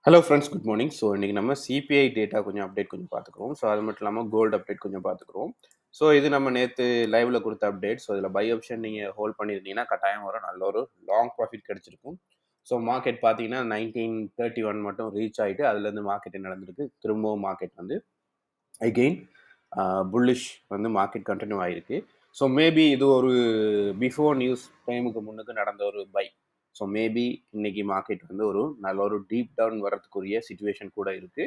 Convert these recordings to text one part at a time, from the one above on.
Hello friends, good morning. So இன்றைக்கி நம்ம CBI data கொஞ்சம் அப்டேட் கொஞ்சம் பார்த்துக்குறோம். ஸோ அது மட்டும் இல்லாமல் கோல்டு அப்டேட் கொஞ்சம் பார்த்துக்குறோம். ஸோ இது நம்ம நேற்று லைவில் கொடுத்த அப்டேட். ஸோ இதில் பை ஆப்ஷன் நீங்கள் ஹோல்ட் பண்ணியிருந்தீங்கன்னா கட்டாயம் வரும், நல்ல ஒரு லாங் ப்ராஃபிட் கிடச்சிருக்கும். ஸோ மார்க்கெட் பார்த்தீங்கன்னா 1931 மட்டும் ரீச் ஆகிட்டு அதுலேருந்து மார்க்கெட் என்ன நடந்திருக்கு, திரும்பவும் மார்க்கெட் வந்து அகெயின் புல்லிஷ் வந்து மார்க்கெட் கண்டினியூ ஆகிருக்கு. ஸோ மேபி இது ஒரு பிஃபோர் நியூஸ் டைமுக்கு முன்னுக்கு நடந்த ஒரு பை. ஸோ மேபி இன்னைக்கு மார்க்கெட் வந்து ஒரு நல்ல ஒரு டீப் டவுன் வரதுக்குரிய சுச்சுவேஷன் கூட இருக்குது.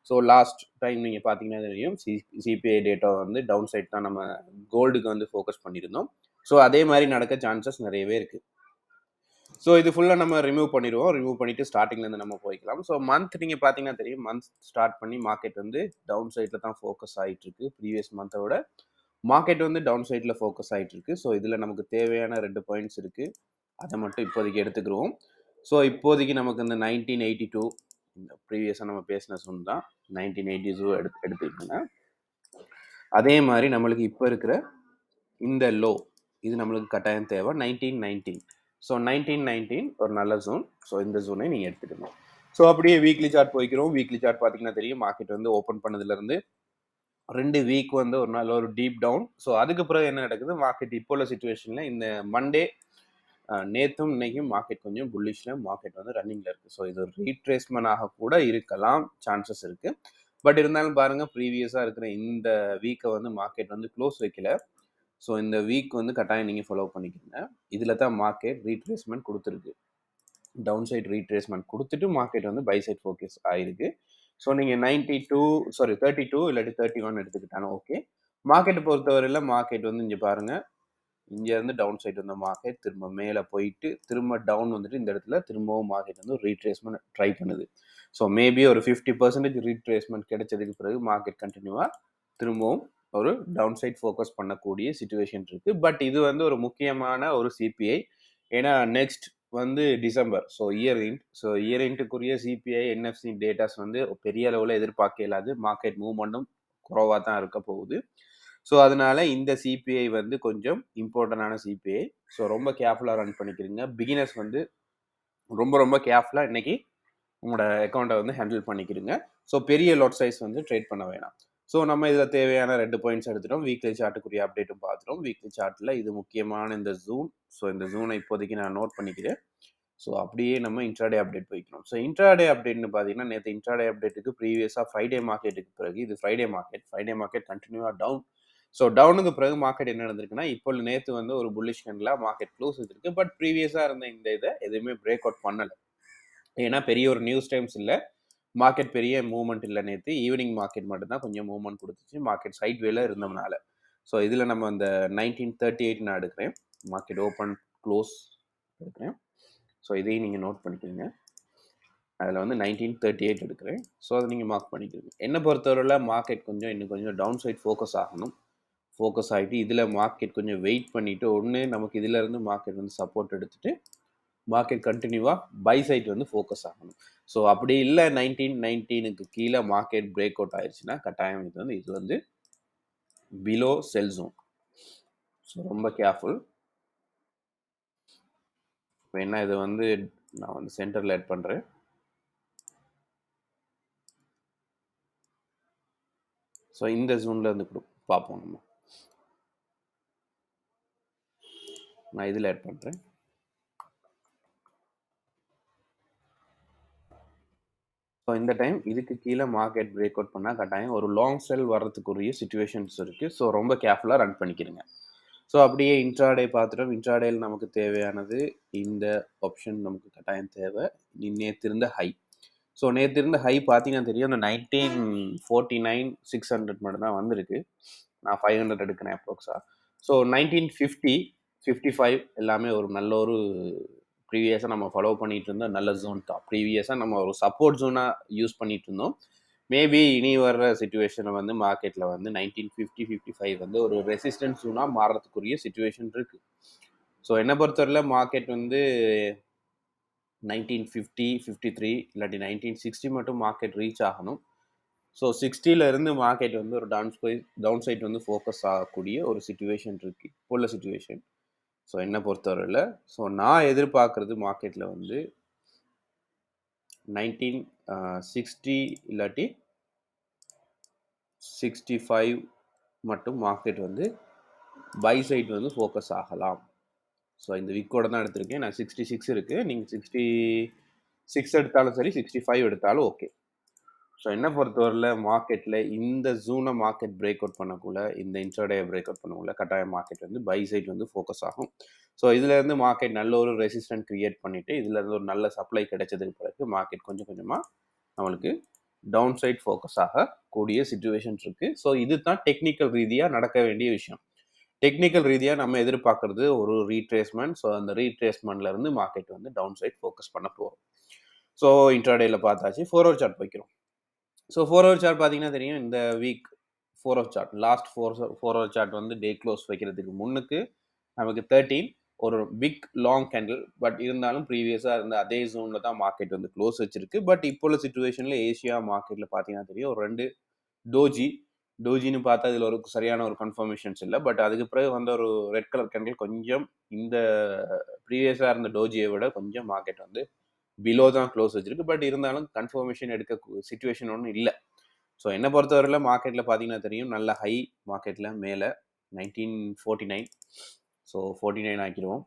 ஸோ லாஸ்ட் டைம் நீங்கள் பார்த்தீங்கன்னா தெரியும், சிபிஐ டேட்டா வந்து டவுன் சைட் தான் நம்ம கோல்டுக்கு வந்து ஃபோக்கஸ் பண்ணியிருந்தோம். ஸோ அதே மாதிரி நடக்க சான்சஸ் நிறையவே இருக்குது. ஸோ இது ஃபுல்லாக நம்ம ரிமூவ் பண்ணிடுவோம். ரிமூவ் பண்ணிவிட்டு ஸ்டார்டிங்லேருந்து நம்ம போய்க்கலாம். ஸோ மந்த் நீங்கள் பார்த்தீங்கன்னா தெரியும், மந்த் ஸ்டார்ட் பண்ணி மார்க்கெட் வந்து டவுன் சைடில் தான் ஃபோக்கஸ் ஆகிட்டு இருக்கு. ப்ரீவியஸ் மந்த்தை விட மார்க்கெட் வந்து டவுன் சைடில் ஃபோக்கஸ் ஆகிட்டு இருக்கு. ஸோ இதில் நமக்கு தேவையான 2 பாயிண்ட்ஸ் இருக்குது. அதை மட்டும் இப்போதைக்கு எடுத்துக்கிடுவோம். ஸோ இப்போதைக்கு நமக்கு இந்த 1982 இந்த ப்ரீவியஸாக நம்ம பேசின சொன் தான் 1982 எடுத்துக்கிட்டோங்க. அதே மாதிரி நம்மளுக்கு இப்போ இருக்கிற இந்த லோ இது நம்மளுக்கு கட்டாயம் தேவை 1919. ஸோ 1919 ஒரு நல்ல ஜோன். ஸோ இந்த ஜோனை நீங்கள் எடுத்துக்கணும். ஸோ அப்படியே வீக்லி சார்ட் போய்க்கிறோம். வீக்லி சார்ட் பார்த்தீங்கன்னா தெரியும், மார்க்கெட் வந்து ஓப்பன் பண்ணதுலேருந்து 2 வீக் வந்து ஒரு நாள் ஒரு டீப் டவுன். ஸோ அதுக்கு பிறகு என்ன நடக்குது, மார்க்கெட் இப்போ உள்ள சுச்சுவேஷனில் இந்த மண்டே நேற்றும் இன்னைக்கும் மார்க்கெட் கொஞ்சம் புல்லிஷில் மார்க்கெட் வந்து ரன்னிங்கில் இருக்குது. ஸோ இது ஒரு ரீட்ரேஸ்மெண்ட் ஆக கூட இருக்கலாம், சான்சஸ் இருக்குது. பட் இருந்தாலும் பாருங்கள், ப்ரீவியஸாக இருக்கிற இந்த வீக்கை வந்து மார்க்கெட் வந்து க்ளோஸ் வைக்கல. ஸோ இந்த வீக் வந்து கட்டாயம் நீங்கள் ஃபாலோ பண்ணிக்கிறீங்க. இதில் தான் மார்க்கெட் ரீட்ரேஸ்மெண்ட் கொடுத்துருக்கு. டவுன் சைட் ரீட்ரேஸ்மெண்ட் கொடுத்துட்டு மார்க்கெட் வந்து பை சைட் ஃபோக்கஸ் ஆகிருக்கு. ஸோ நீங்கள் 32 இல்லாட்டி 31 எடுத்துக்கிட்டாலும் ஓகே. மார்க்கெட்டை பொறுத்தவரையில் மார்க்கெட் வந்து இங்கே பாருங்கள், இங்கேருந்து டவுன் சைட் வந்த மார்க்கெட் திரும்ப மேலே போயிட்டு திரும்ப டவுன் வந்துட்டு இந்த இடத்துல திரும்பவும் மார்க்கெட் வந்து ரீட்ரேஸ்மெண்ட் ட்ரை பண்ணுது. ஸோ மேபி ஒரு 50% ரீட்ரேஸ்மெண்ட் கிடைச்சதுக்கு பிறகு மார்க்கெட் கண்டினியூவாக திரும்பவும் ஒரு டவுன் சைட் ஃபோக்கஸ் பண்ணக்கூடிய சுச்சுவேஷன் இருக்குது. பட் இது வந்து ஒரு முக்கியமான ஒரு சிபிஐ. ஏன்னா நெக்ஸ்ட் வந்து டிசம்பர். ஸோ இயர் எண்டுக்குரிய சிபிஐ என்எஃப்சி டேட்டாஸ் வந்து பெரிய அளவில் எதிர்பார்க்க இயலாது. மார்க்கெட் மூவ்மெண்ட்டும் குறைவாக தான் இருக்க போகுது. ஸோ அதனால இந்த சிபிஐ வந்து கொஞ்சம் இம்பார்ட்டண்டான சிபிஐ. ஸோ ரொம்ப கேர்ஃபுல்லாக ரன் பண்ணிக்கிறீங்க. பிகினர்ஸ் வந்து ரொம்ப ரொம்ப கேர்ஃபுல்லாக இன்னைக்கு உங்களோட அக்கௌண்ட்டை வந்து ஹேண்டில் பண்ணிக்கிறீங்க. ஸோ பெரிய லாட் சைஸ் வந்து ட்ரேட் பண்ண வேணாம். ஸோ நம்ம இதில் தேவையான 2 பாயிண்ட்ஸ் எடுத்துட்டோம். வீக்லி சார்ட்டுக்குரிய அப்டேட்டும் பார்த்துட்டோம். வீக்லி சார்ட்டில் இது முக்கியமான இந்த ஜூன். ஸோ இந்த ஜூனை இப்போதைக்கு நான் நோட் பண்ணிக்கிறேன். ஸோ அப்படியே நம்ம இன்ட்ராடே அப்டேட் போய்க்கணும். ஸோ இன்ட்ராடே அப்டேட்னு பார்த்தீங்கன்னா, நேற்று இன்ட்ராடே அப்டேட்டுக்கு ப்ரீவியஸாக ஃப்ரைடே மார்க்கெட்டுக்கு பிறகு இது ஃப்ரைடே மார்க்கெட் கண்டினியூவாக டவுன். ஸோ டவுனுக்கு பிறகு மார்க்கெட் என்ன நடந்திருக்குன்னா, இப்போ நேற்று வந்து ஒரு புல்லிஷ் கேண்டில் மார்க்கெட் க்ளோஸ் இருக்கு. பட் ப்ரீவியஸாக இருந்த இந்த இதை எதுவுமே பிரேக் அவுட் பண்ணலை. ஏன்னா பெரிய ஒரு நியூஸ் டைம்ஸ் இல்லை, மார்க்கெட் பெரிய மூவ்மெண்ட் இல்லை. நேற்று ஈவினிங் மார்க்கெட் மட்டும்தான் கொஞ்சம் மூவ்மெண்ட் கொடுத்துச்சு, மார்க்கெட் சைட் வேல இருந்ததுனால. ஸோ இதில் நம்ம இந்த 1938 நான் எடுக்கிறேன். மார்க்கெட் ஓப்பன் க்ளோஸ் எடுக்கிறேன். ஸோ இதையும் நீங்கள் நோட் பண்ணிக்கிறீங்க. அதில் வந்து 1938 எடுக்கிறேன். ஸோ அதை நீங்கள் மார்க் பண்ணிக்கிறீங்க. என்னை பொறுத்தவரையில் மார்க்கெட் கொஞ்சம் இன்னும் கொஞ்சம் டவுன் சைட் ஃபோக்கஸ் ஆகணும். ஃபோக்கஸ் ஆகிட்டு இதில் மார்க்கெட் கொஞ்சம் வெயிட் பண்ணிவிட்டு ஒன்று நமக்கு இதிலேருந்து மார்க்கெட் வந்து சப்போர்ட் எடுத்துகிட்டு மார்க்கெட் கண்டினியூவாக பை சைட் வந்து ஃபோக்கஸ் ஆகணும். ஸோ அப்படி இல்லை 1919க்கு கீழே மார்க்கெட் பிரேக் அவுட் ஆயிடுச்சுன்னா கட்டாயம் இது வந்து பிலோ செல் ஜோன். ஸோ ரொம்ப கேர்ஃபுல். இப்போ என்ன இது வந்து நான் வந்து சென்டரில் ஆட் பண்ணுறேன். ஸோ இந்த ஜோனில் வந்து பார்ப்போம். நான் இதில் ஆட் பண்ணுறேன். ஸோ இந்த டைம் இதுக்கு கீழே மார்க்கெட் பிரேக் அவுட் பண்ணால் கட்டாயம் ஒரு லாங் செல் வர்றதுக்குரிய சுச்சுவேஷன்ஸ் இருக்குது. ஸோ ரொம்ப கேர்ஃபுல்லாக ரன் பண்ணிக்கிறேங்க. ஸோ அப்படியே இன்ட்ராடே பார்த்துட்டோம். இன்ட்ராடேயில் நமக்கு தேவையானது இந்த ஆப்ஷன் நமக்கு கட்டாயம் தேவை. நேற்று இருந்த ஹை. ஸோ நேற்று இருந்த ஹை பார்த்தீங்கன்னா தெரியும், அந்த 1949 600 மட்டும் தான் வந்திருக்கு. நான் 500 எடுக்கிறேன் அப்ரோக்ஸாக. ஸோ 1950 55 எல்லாமே ஒரு நல்ல ஒரு ப்ரீவியஸாக நம்ம ஃபாலோ பண்ணிட்டு இருந்த நல்ல ஜோன் தான். ப்ரீவியஸாக நம்ம ஒரு சப்போர்ட் ஜோனாக யூஸ் பண்ணிட்டு இருந்தோம். மேபி இனி வர்ற சுச்சுவேஷனில் வந்து மார்க்கெட்டில் வந்து 1950 55 வந்து ஒரு ரெசிஸ்டன்ஸ் ஜோனாக மாறுறதுக்குரிய சுச்சுவேஷன் இருக்குது. ஸோ என்னை பொறுத்தவரையில் மார்க்கெட் வந்து 1950 53 இல்லாட்டி 1960 மட்டும் மார்க்கெட் ரீச் ஆகணும். ஸோ 60லேருந்து மார்க்கெட் வந்து ஒரு டவுன் சைட் வந்து ஃபோக்கஸ் ஆகக்கூடிய ஒரு சுச்சுவேஷன் இருக்குது இப்போ உள்ள சுச்சுவேஷன். ஸோ என்னை பொறுத்தவரையில் ஸோ நான் எதிர்பார்க்குறது மார்க்கெட்டில் வந்து 1960 இல்லாட்டி 65 மட்டும் மார்க்கெட் வந்து பை சைட் வந்து ஃபோக்கஸ் ஆகலாம். ஸோ இந்த வீக்கோட தான் எடுத்திருக்கேன். நான் 66 இருக்கு. நீங்கள் 66 எடுத்தாலும் சரி, 65 எடுத்தாலும் ஓகே. ஸோ என்ன பொறுத்தவரையில் மார்க்கெட்டில் இந்த ஜூனை மார்க்கெட் பிரேக் அவுட் பண்ணக்குள்ள, இந்த இன்ட்ராடே பிரேக் அவுட் பண்ணக்குள்ள கட்டாயம் மார்க்கெட் வந்து பை சைட் வந்து ஃபோக்கஸ் ஆகும். ஸோ இதுலேருந்து மார்க்கெட் நல்ல ஒரு ரெசிஸ்டன்ட் கிரியேட் பண்ணிவிட்டு இதுலேருந்து ஒரு நல்ல சப்ளை கிடைச்சதுக்கு பிறகு மார்க்கெட் கொஞ்சம் கொஞ்சமாக நம்மளுக்கு டவுன் சைட் ஃபோக்கஸ் ஆகக்கூடிய சிச்சுவேஷன்ஸ் இருக்குது. ஸோ இது தான் டெக்னிக்கல் ரீதியாக நடக்க வேண்டிய விஷயம். டெக்னிக்கல் ரீதியாக நம்ம எதிர்பார்க்கறது ஒரு ரீட்ரேஸ்மெண்ட். ஸோ அந்த ரீட்ரேஸ்மெண்ட்லேருந்து மார்க்கெட் வந்து டவுன் சைட் ஃபோக்கஸ் பண்ண போகிறோம். ஸோ இன்ட்ராடேயில் பார்த்தாச்சு. 4 ஹவர் சார்ட் வைக்கிறோம். ஸோ 4 ஹவர் சார்ட் பார்த்தீங்கன்னா தெரியும், இந்த week 4 hour chart last 4 hour chart வந்து டே க்ளோஸ் வைக்கிறதுக்கு முன்னுக்கு நமக்கு 13 ஒரு பிக் லாங் கேண்டில். பட் இருந்தாலும் ப்ரீவியஸாக இருந்த அதே ஜோனில் தான் மார்க்கெட் வந்து க்ளோஸ் வச்சிருக்கு. பட் இப்போ உள்ள சுச்சுவேஷனில் ஏஷியா மார்க்கெட்டில் பார்த்தீங்கன்னா தெரியும், ஒரு 2 டோஜின்னு பார்த்தா இதில் ஒரு சரியான ஒரு கன்ஃபர்மேஷன்ஸ் இல்லை. பட் அதுக்கு பிறகு வந்து ஒரு ரெட் கலர் கேண்டில் கொஞ்சம் இந்த ப்ரீவியஸாக இருந்த டோஜியை விட கொஞ்சம் மார்க்கெட் வந்து பிலோ தான் க்ளோஸ் வச்சிருக்கு. பட் இருந்தாலும் கன்ஃபர்மேஷன் எடுக்க சிச்சுவேஷன் ஒன்றும் இல்லை. ஸோ என்னை பொறுத்தவரையில் மார்க்கெட்டில் பார்த்தீங்கன்னா தெரியும், நல்ல ஹை மார்க்கெட்டில் மேலே 1949. ஸோ 49 ஆக்கிடுவோம்.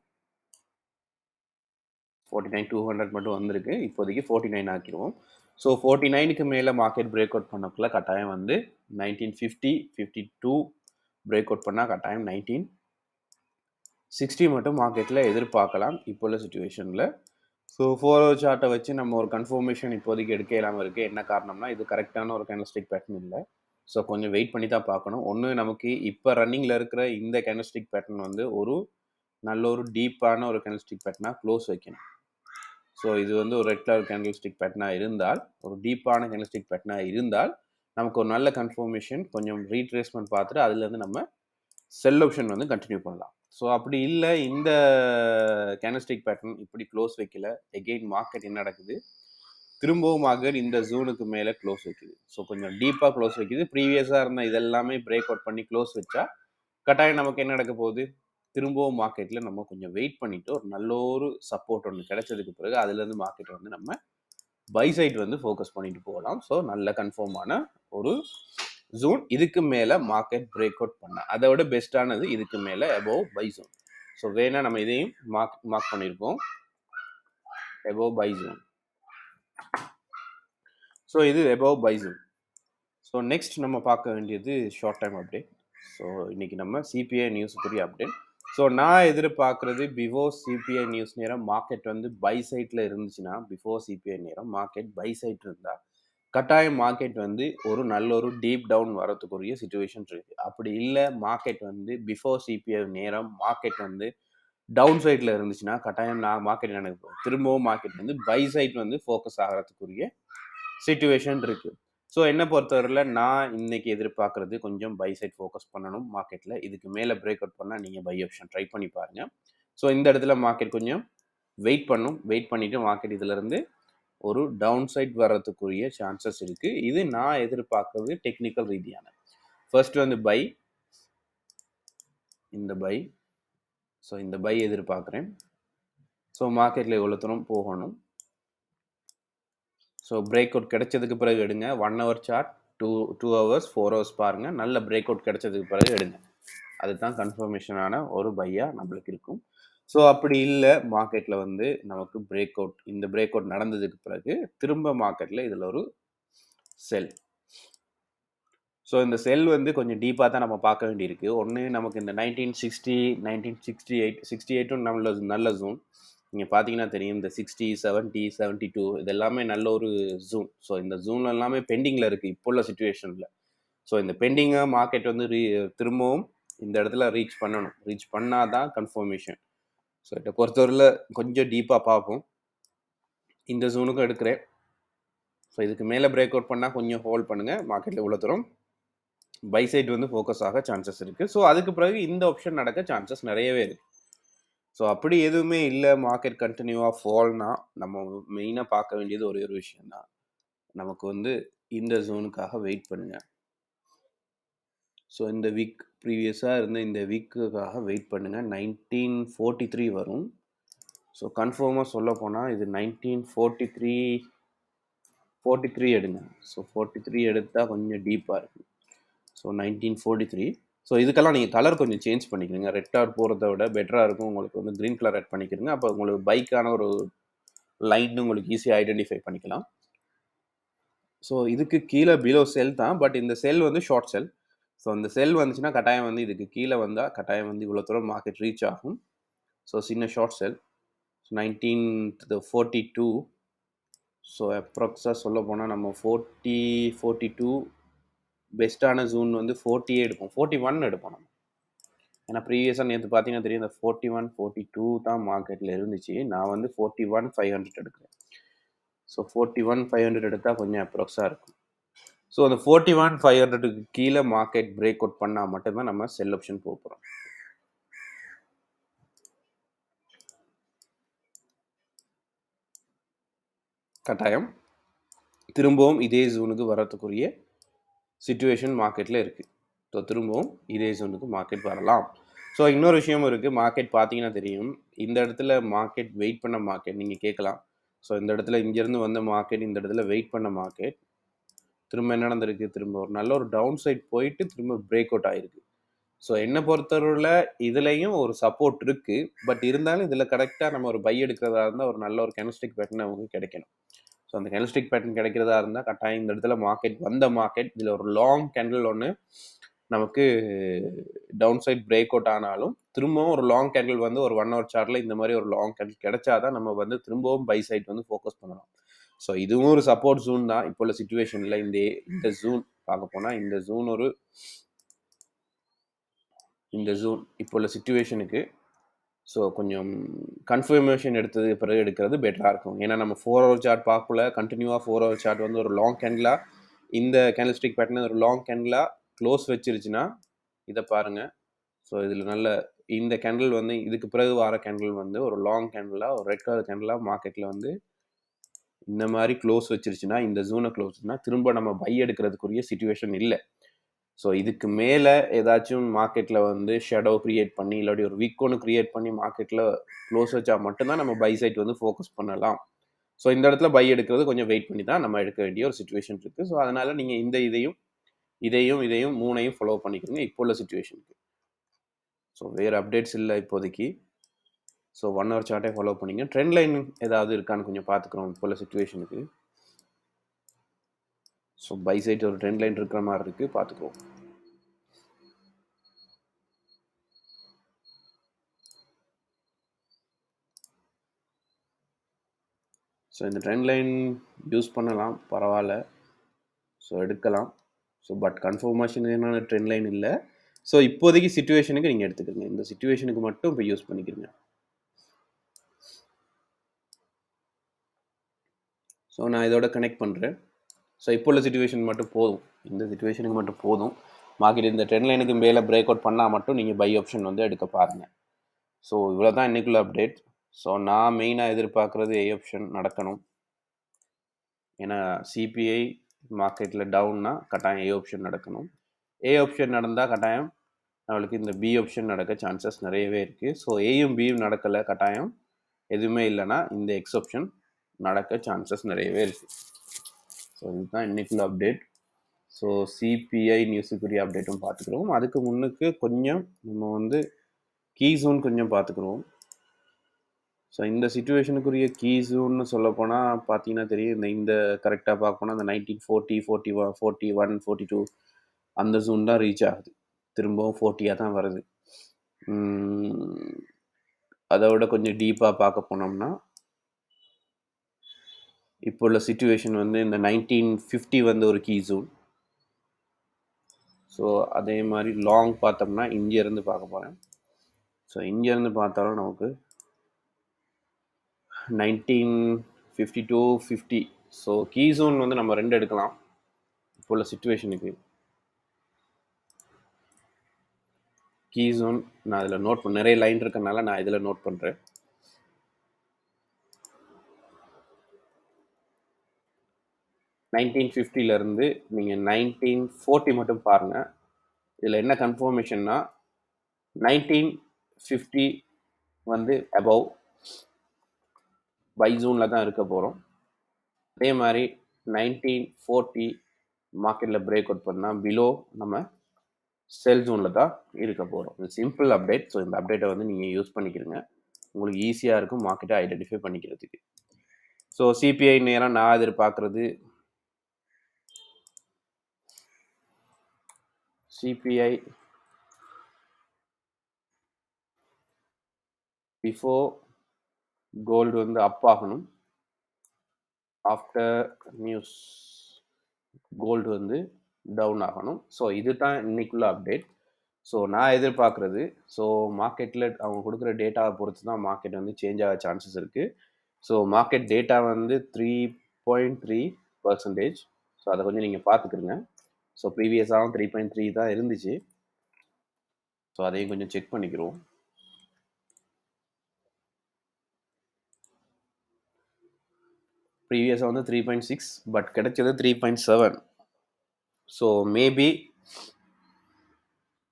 49,200 மட்டும் வந்திருக்கு. இப்போதைக்கு 49 ஆக்கிடுவோம். ஸோ 49க்கு மேலே மார்க்கெட் பிரேக் அவுட் பண்ணக்குள்ள கட்டாயம் வந்து 1950, 52 பிரேக் அவுட் பண்ணால் கட்டாயம் 1960 மட்டும் மார்க்கெட்டில் எதிர்பார்க்கலாம் இப்போ உள்ள சுச்சுவேஷனில். ஸோ 4 ஹவர் சார்ட்டை வச்சு நம்ம ஒரு கன்ஃபர்மேஷன் இப்போதைக்கு எடுக்க இல்லாமல் இருக்குது. என்ன காரணம்னா இது கரெக்டான ஒரு கேண்டல்ஸ்டிக் பேட்டர்ன் இல்லை. ஸோ கொஞ்சம் வெயிட் பண்ணி தான் பார்க்கணும். ஒன்று நமக்கு இப்போ ரன்னிங்கில் இருக்கிற இந்த கேண்டல்ஸ்டிக் பேட்டர்ன் வந்து ஒரு நல்ல ஒரு டீப்பான ஒரு கேண்டல்ஸ்டிக் பேட்டர்னாக க்ளோஸ் வைக்கணும். ஸோ இது வந்து ஒரு ரெட் கலர் கேண்டல்ஸ்டிக் பேட்டர்னாக இருந்தால், ஒரு டீப்பான கேண்டல்ஸ்டிக் பேட்டர்னாக இருந்தால் நமக்கு ஒரு நல்ல கன்ஃபர்மேஷன் கொஞ்சம் ரீட்ரேஸ்மெண்ட் பார்த்துட்டு அதுலேருந்து நம்ம செல் ஆப்ஷன் வந்து கண்டினியூ பண்ணலாம். ஸோ அப்படி இல்லை, இந்த கேண்டல்ஸ்டிக் பேட்டர்ன் இப்படி க்ளோஸ் வைக்கல, எகெயின் மார்க்கெட் என்ன நடக்குது, திரும்பவும் மார்க்கெட் இந்த ஜோனுக்கு மேலே க்ளோஸ் வைக்குது. ஸோ கொஞ்சம் டீப்பாக க்ளோஸ் வைக்குது. ப்ரீவியஸாக இருந்த இதெல்லாமே பிரேக் அவுட் பண்ணி க்ளோஸ் வச்சா கட்டாயம் நமக்கு என்ன நடக்க போகுது, திரும்பவும் மார்க்கெட்டில் நம்ம கொஞ்சம் வெயிட் பண்ணிவிட்டு ஒரு நல்ல ஒரு சப்போர்ட் ஒன்று கிடைச்சதுக்கு பிறகு அதுலேருந்து மார்க்கெட் வந்து நம்ம பை சைட் வந்து ஃபோக்கஸ் பண்ணிட்டு போகலாம். ஸோ நல்ல கன்ஃபார்மான ஒரு ஜோன். இதுக்கு மேலே மார்க்கெட் பிரேக் அவுட் பண்ண அதை விட பெஸ்ட்டானது இதுக்கு மேலே அபோவ் பை ஜோன். ஸோ வேணா நம்ம இதையும் மார்க் பண்ணியிருக்கோம், அபோவ் பை ஜோன். ஸோ இது above buy zone. So next நம்ம பார்க்க வேண்டியது ஷார்ட் டைம் அப்டேட். ஸோ இன்னைக்கு நம்ம சிபிஐ நியூஸுக்குரிய அப்டேட். ஸோ நான் எதிர்பார்க்குறது பிஃபோர் சிபிஐ நியூஸ் நேரம் மார்க்கெட் வந்து பை சைட்டில் இருந்துச்சுன்னா, பிஃபோர் சிபிஐ நேரம் மார்க்கெட் பை சைட் இருந்தால் கட்டாயம் மார்க்கெட் வந்து ஒரு நல்ல ஒரு டீப் டவுன் வரத்துக்குரிய சுச்சுவேஷன் இருக்குது. அப்படி இல்லை, மார்க்கெட் வந்து பிஃபோர் சிபிஐ நேரம் மார்க்கெட் வந்து டவுன் சைட்டில் இருந்துச்சுன்னா கட்டாயம் மார்க்கெட் எனக்கு திரும்பவும் மார்க்கெட் வந்து பை சைட் வந்து ஃபோக்கஸ் ஆகிறதுக்குரிய சிச்சுவேஷன் இருக்குது. ஸோ என்னை பொறுத்தவரையில் நான் இன்னைக்கு எதிர்பார்க்குறது கொஞ்சம் பை சைட் ஃபோக்கஸ் பண்ணணும் மார்க்கெட்டில். இதுக்கு மேலே பிரேக் அவுட் பண்ணால் நீங்கள் பை ஆப்ஷன் ட்ரை பண்ணி பாருங்கள். ஸோ இந்த இடத்துல மார்க்கெட் கொஞ்சம் வெயிட் பண்ணிவிட்டு மார்க்கெட் இதிலேருந்து ஒரு டவுன் சைட் வர்றதுக்குரிய சான்சஸ் இருக்குது. இது நான் எதிர்பார்க்குறது டெக்னிக்கல் ரீதியான. ஃபர்ஸ்ட் வந்து பை, இந்த பை. ஸோ இந்த பை எதிர்பார்க்குறேன். ஸோ மார்க்கெட்டில் எவ்வளோ தூரம் போகணும். ஸோ பிரேக் அவுட் கிடைச்சதுக்கு பிறகு எடுங்க. 1 ஹவர் சார்ட், 2 ஹவர்ஸ், 4 ஹவர்ஸ் பாருங்கள். நல்ல பிரேக் அவுட் கிடைச்சதுக்கு பிறகு எடுங்க. அதுதான் கன்ஃபர்மேஷனான ஒரு பையாக நம்மளுக்கு இருக்கும். ஸோ அப்படி இல்லை, மார்க்கெட்டில் வந்து நமக்கு இந்த பிரேக் அவுட் நடந்ததுக்கு பிறகு திரும்ப மார்க்கெட்டில் இதில் ஒரு செல். ஸோ இந்த செல் வந்து கொஞ்சம் டீப்பாக தான் நம்ம பார்க்க வேண்டியிருக்கு. ஒன்று நமக்கு இந்த 1960, 1968, 68 நல்ல ஜோன். நீங்கள் பார்த்தீங்கன்னா தெரியும், இந்த 60, 70, 72 இது எல்லாமே நல்ல ஒரு ஜோன். ஸோ இந்த ஜோன் எல்லாமே பெண்டிங்கில் இருக்குது இப்போ உள்ள சுச்சுவேஷனில். ஸோ இந்த பெண்டிங்கை மார்க்கெட் வந்து திரும்பவும் இந்த இடத்துல ரீச் பண்ணணும். ரீச் பண்ணால் தான் கன்ஃபர்மேஷன். ஸோ இதை பொறுத்தவரையில் கொஞ்சம் டீப்பாக பார்ப்போம். இந்த ஜோனுக்கும் எடுக்கிறேன். ஸோ இதுக்கு மேலே பிரேக் அவுட் பண்ணால் கொஞ்சம் ஹோல்ட் பண்ணுங்கள். மார்க்கெட்டில் இவ்வளோ தூரம் பை சைட் வந்து ஃபோக்கஸ் ஆக சான்சஸ் இருக்குது. ஸோ அதுக்கு பிறகு இந்த ஆப்ஷன் நடக்க சான்சஸ் நிறையவே இருக்குது. ஸோ அப்படி எதுவுமே இல்லை, மார்க்கெட் கண்டினியூவாக ஃபால்னா நம்ம மெயினாக பார்க்க வேண்டியது ஒரே ஒரு விஷயம் தான், நமக்கு வந்து இந்த ஜோனுக்காக வெயிட் பண்ணுங்கள். ஸோ இந்த வீக் ப்ரீவியஸாக இருந்த இந்த வீக்குக்காக வெயிட் பண்ணுங்கள். 1943 வரும். ஸோ கன்ஃபார்மாக சொல்ல போனால் இது 1943 43 எடுங்க. ஸோ 43 எடுத்தா கொஞ்சம் டீப்பா இருக்கு. ஸோ 1943. ஸோ இதுக்கெல்லாம் நீங்க கலர் கொஞ்சம் சேஞ்ச் பண்ணிக்கங்க. ரெட் கலர் போறத விட பெட்டரா இருக்கும். உங்களுக்கு வந்து கிரீன் கலர் ஆட் பண்ணிக்கிறங்க. அப்போ உங்களுக்கு பைக்கான ஒரு லைன் உங்களுக்கு ஈஸியா ஐடென்டிஃபை பண்ணிக்கலாம். ஸோ இதுக்கு கீழே பிலோ செல் தான். பட் இந்த செல் வந்து ஷார்ட் செல். ஸோ இந்த செல் வந்துச்சுன்னா கட்டாயம் வந்து இதுக்கு கீழே வந்தால் கட்டாயம் வந்து இவ்வளோ தூரம் மார்க்கெட் ரீச் ஆகும். ஸோ சின்ன ஷார்ட் செல் 1942. ஸோ அப்ராக்ஸாக சொல்ல போனால் நம்ம 42 பெஸ்ட்டான ஜூன் வந்து 40 எடுப்போம். 41 எடுப்போம் நம்ம. ஏன்னா ப்ரீவியஸாக நேற்று பார்த்தீங்கன்னா தெரியும், இந்த 41 42 தான் மார்க்கெட்டில் இருந்துச்சு. நான் வந்து 41,500 எடுக்கிறேன். ஸோ 41,500 எடுத்தால் கொஞ்சம் அப்ராக்ஸாக இருக்கும். ஸோ அந்த 41,500க்கு கீழே மார்க்கெட் பிரேக் அவுட் பண்ணால் மட்டும்தான் நம்ம செல் ஆப்ஷன் போக போகிறோம். கட்டாயம் திரும்பவும் இதே ஜோனுக்கு வரத்துக்குரிய சிச்சுவேஷன் மார்க்கெட்டில் இருக்குது. ஸோ திரும்பவும் இதே ஜோனுக்கு மார்க்கெட் வரலாம். ஸோ இன்னொரு விஷயமும் இருக்குது. மார்க்கெட் பார்த்தீங்கன்னா தெரியும், இந்த இடத்துல மார்க்கெட் வெயிட் பண்ண மார்க்கெட் நீங்கள் கேட்கலாம். ஸோ இந்த இடத்துல இங்கேருந்து வந்த மார்க்கெட் இந்த இடத்துல வெயிட் பண்ண மார்க்கெட் திரும்ப என்ன நடந்திருக்கு, திரும்ப ஒரு நல்ல ஒரு டவுன் சைட் போயிட்டு திரும்ப பிரேக் அவுட் ஆகிருக்கு. ஸோ என்னை பொறுத்தவரையில் இதுலேயும் ஒரு சப்போர்ட் இருக்குது. பட் இருந்தாலும் இதில் கரெக்டாக நம்ம ஒரு பை எடுக்கிறதா இருந்தால் ஒரு நல்ல ஒரு கேண்டல்ஸ்டிக் பேட்டர்ன் நமக்கு கிடைக்கணும். ஸோ அந்த கேண்டல்ஸ்டிக் பேட்டர்ன் கிடைக்கிறதா இருந்தால் கட்டாயம் இந்த இடத்துல மார்க்கெட் இதில் ஒரு லாங் கேண்டில் ஒன்று நமக்கு டவுன் சைட் பிரேக் அவுட் ஆனாலும் திரும்பவும் ஒரு லாங் கேண்டில் வந்து ஒரு 1 ஹவர் சார்ட்டில் இந்த மாதிரி ஒரு லாங் கேண்டில் கிடைச்சாதான் நம்ம வந்து திரும்பவும் பை சைட் வந்து ஃபோக்கஸ் பண்ணலாம். ஸோ இதுவும் ஒரு சப்போர்ட் ஜூன் தான் இப்போ உள்ள சிச்சுவேஷனில். இந்த ஜூன் பார்க்க போனால் இந்த ஜூன் இப்போ உள்ள சிச்சுவேஷனுக்கு ஸோ கொஞ்சம் கன்ஃபர்மேஷன் எடுத்தது பிறகு எடுக்கிறது பெட்டராக இருக்கும். ஏன்னா நம்ம 4 ஹவர் சார்ட் பார்க்கல, கண்டினியூவாக 4 ஹவர் சார்ட் வந்து ஒரு லாங் கேண்டிலாக இந்த கேண்டல்ஸ்டிக் பேட்டர்ன் ஒரு லாங் கேண்டிலாக க்ளோஸ் வச்சிருச்சுன்னா இதை பாருங்கள். ஸோ இதில் நல்ல இந்த கேண்டில் வந்து இதுக்கு பிறகு வர கேண்டில் வந்து ஒரு லாங் கேண்டிலாக ஒரு ரெட் கலர் கேண்டிலாக மார்க்கெட்டில் வந்து இந்த மாதிரி க்ளோஸ் வச்சிருச்சுன்னா, இந்த ஜூனை க்ளோஸ்னா திரும்ப நம்ம பை எடுக்கிறதுக்குரிய சிச்சுவேஷன் இல்லை. ஸோ இதுக்கு மேலே ஏதாச்சும் மார்க்கெட்டில் வந்து ஷேடோ க்ரியேட் பண்ணி இல்லாட்டி ஒரு வீக் ஒன்று க்ரியேட் பண்ணி மார்க்கெட்டில் க்ளோஸ் வச்சா மட்டும்தான் நம்ம பை சைட் வந்து ஃபோக்கஸ் பண்ணலாம். ஸோ இந்த இடத்துல பை எடுக்கிறது கொஞ்சம் வெயிட் பண்ணி தான் நம்ம எடுக்க வேண்டிய ஒரு சிச்சுவேஷன் இருக்குது. ஸோ அதனால் நீங்கள் இதையும் 3ஐயும் ஃபாலோ பண்ணிக்கோங்க இப்போ உள்ள சிச்சுவேஷனுக்கு. ஸோ வேறு அப்டேட்ஸ் இல்லை இப்போதைக்கு. ஸோ 1 ஹவர் சார்ட்டே ஃபாலோ பண்ணிங்க. ட்ரெண்ட் லைன் ஏதாவது இருக்கான்னு கொஞ்சம் பார்த்துக்குறோம் இப்போ உள்ள சிச்சுவேஷனுக்கு. ஸோ பை சைட் ஒரு ட்ரெண்ட் லைன் இருக்கிற மாதிரி இருக்குது, பார்த்துக்குவோம். ஸோ இந்த ட்ரெண்ட் லைன் யூஸ் பண்ணலாம், பரவாயில்ல. ஸோ எடுக்கலாம். ஸோ பட் கன்ஃபர்மேஷன் என்னென்ன ட்ரெண்ட் லைன் இல்லை. ஸோ இப்போதைக்கு சிச்சுவேஷனுக்கு நீங்கள் எடுத்துக்கோங்க. இந்த சிச்சுவேஷனுக்கு மட்டும் இப்போ யூஸ் பண்ணிக்கிறீங்க. ஸோ நான் இதோட கனெக்ட் பண்ணுறேன். ஸோ இப்போ உள்ள சிச்சுவேஷன் மட்டும் போதும், இந்த சிச்சுவேஷனுக்கு மட்டும் போதும். மார்க்கெட் இந்த ட்ரெண்ட் லைனுக்கு மேலே பிரேக் அவுட் பண்ணால் மட்டும் நீங்கள் பை ஆப்ஷன் வந்து எடுக்க பாருங்கள். ஸோ இவ்வளோ தான் இன்றைக்குள்ள அப்டேட். ஸோ நான் மெயினாக எதிர்பார்க்குறது ஏ ஆப்ஷன் நடக்கணும். ஏன்னா சிபிஐ மார்க்கெட்டில் டவுன்னா கட்டாயம் ஏ ஆப்ஷன் நடக்கணும். ஏ ஆப்ஷன் நடந்தால் கட்டாயம் நம்மளுக்கு இந்த பி ஆப்ஷன் நடக்க சான்சஸ் நிறையவே இருக்குது. ஸோ ஏயும் பியும் நடக்கலை, கட்டாயம் எதுவுமே இல்லைன்னா இந்த எக்ஸ் ஆப்ஷன் நடக்க சான்சஸ் நிறையவே இருக்குது. ஸோ இதுதான் இன்றைக்குள்ள அப்டேட். ஸோ சிபிஐ நியூஸுக்குரிய அப்டேட்டும் பார்த்துக்குறோம். அதுக்கு முன்னுக்கு கொஞ்சம் நம்ம வந்து கீ ஜோன் கொஞ்சம் பார்த்துக்குறோம். ஸோ இந்த சிச்சுவேஷனுக்குரிய கீ ஜோன்னு சொல்லப்போனால் பார்த்தீங்கன்னா தெரியும், இந்த கரெக்டாக பார்க்க போனால் அந்த 1940 41 42 அந்த ஜோன் தான் ரீச் ஆகுது. திரும்பவும் 40 தான் வருது. அதை விட கொஞ்சம் டீப்பாக பார்க்க போனோம்னா இப்போ உள்ள சிச்சுவேஷன் வந்து இந்த 1950 வந்து ஒரு கீ ஜோன். ஸோ அதே மாதிரி லாங் பார்த்தோம்னா இங்கேருந்து பார்க்க போகிறேன். ஸோ இங்கேருந்து பார்த்தாலும் நமக்கு 1952 50. ஸோ கீ ஜோன் வந்து நம்ம 2 எடுக்கலாம் இப்போ உள்ள சிச்சுவேஷனுக்கு. கீ ஜோன் நான் அதில் நோட் பண்ண நிறைய லைன் இருக்கனால நான் இதில் நோட் பண்ணுறேன். இருந்து நீங்கள் 1940 மட்டும் பாருங்கள். இதில் என்ன கன்ஃபர்மேஷன்னா 1950 வந்து அபவ் பை ஜோனில் தான் இருக்க போகிறோம். அதே மாதிரி 1940 மார்க்கெட்டில் பிரேக் அவுட் பண்ணால் பிலோ நம்ம செல் ஜோனில் தான் இருக்க போகிறோம். இது சிம்பிள் அப்டேட். ஸோ இந்த அப்டேட்டை வந்து நீங்கள் யூஸ் பண்ணிக்கிறீங்க, உங்களுக்கு ஈஸியாக இருக்கும் மார்க்கெட்டை ஐடென்டிஃபை பண்ணிக்கிறதுக்கு. ஸோ சிபிஐ நேரம் நான் எதிர்பார்க்குறது சிபிஐ பிஃபோர் கோல்டு வந்து அப் ஆகணும், ஆஃப்டர் நியூஸ் கோல்டு வந்து டவுன் ஆகணும். ஸோ இதுதான் இன்னைக்குள்ள அப்டேட். ஸோ நான் எதிர்பார்க்குறது, ஸோ மார்க்கெட்டில் அவங்க கொடுக்குற டேட்டாவை பொறுத்து தான் மார்க்கெட் வந்து சேஞ்ச் ஆக சான்சஸ் இருக்குது. ஸோ மார்க்கெட் டேட்டா வந்து 3.3%. ஸோ அதை கொஞ்சம் நீங்கள் பார்த்துக்குருங்க. ஸோ ப்ரீவியஸாகவும் 3.3 தான் இருந்துச்சு. ஸோ அதையும் கொஞ்சம் செக் பண்ணிக்கிறோம். ப்ரீவியஸாக வந்து 3.6, பட் கிடைச்சது 3.7. ஸோ மேபி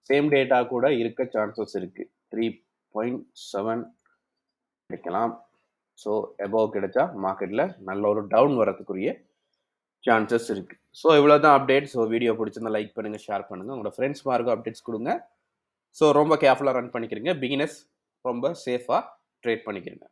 சேம் டேட்டா கூட இருக்க சான்சஸ் இருக்குது. 3.7 கிடைக்கலாம். ஸோ எபோவ் கிடைச்சா மார்க்கெட்டில் நல்ல ஒரு டவுன் வரதுக்குரிய சான்சஸ் இருக்குது. ஸோ இவ்வளோ தான் அப்டேட். ஸோ வீடியோ பிடிச்சிருந்தா லைக் பண்ணுங்கள், ஷேர் பண்ணுங்கள், உங்களோட ஃப்ரெண்ட்ஸ் மார்க்கும் அப்டேட்ஸ் கொடுங்க. ஸோ ரொம்ப கேர்ஃபுல்லாக ரன் பண்ணிக்கிறீங்க. பிகினர்ஸ் ரொம்ப சேஃபாக ட்ரேட் பண்ணிக்கிறீங்க.